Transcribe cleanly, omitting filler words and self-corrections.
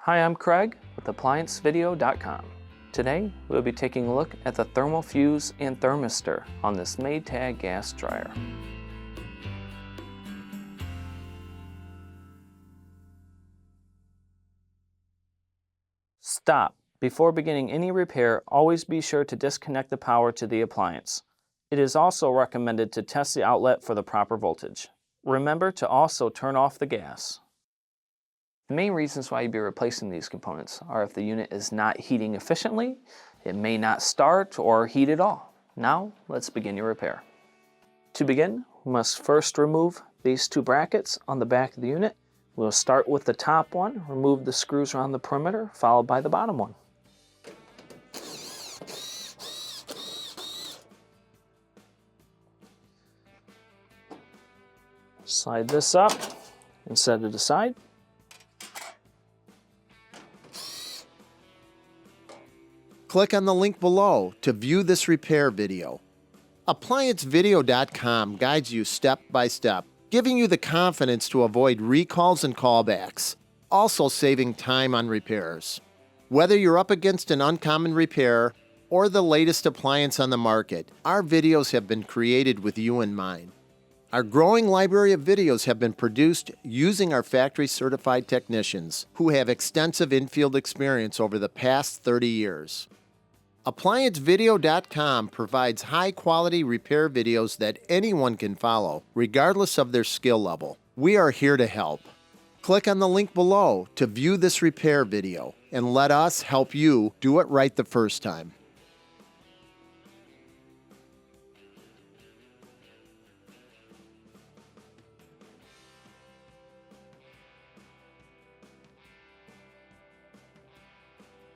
Hi, I'm Craig with ApplianceVideo.com. Today, we'll be taking a look at the thermal fuse and thermistor on this Maytag gas dryer. Stop. Before beginning any repair, always be sure to disconnect the power to the appliance. It is also recommended to test the outlet for the proper voltage. Remember to also turn off the gas. The main reasons why you'd be replacing these components are if the unit is not heating efficiently, it may not start or heat at all. Now, let's begin your repair. To begin, we must first remove these two brackets on the back of the unit. We'll start with the top one, remove the screws around the perimeter, followed by the bottom one. Slide this up and set it aside. Click on the link below to view this repair video. ApplianceVideo.com guides you step by step, giving you the confidence to avoid recalls and callbacks, also saving time on repairs. Whether you're up against an uncommon repair or the latest appliance on the market, our videos have been created with you in mind. Our growing library of videos have been produced using our factory-certified technicians who have extensive infield experience over the past 30 years. ApplianceVideo.com provides high-quality repair videos that anyone can follow, regardless of their skill level. We are here to help. Click on the link below to view this repair video and let us help you do it right the first time.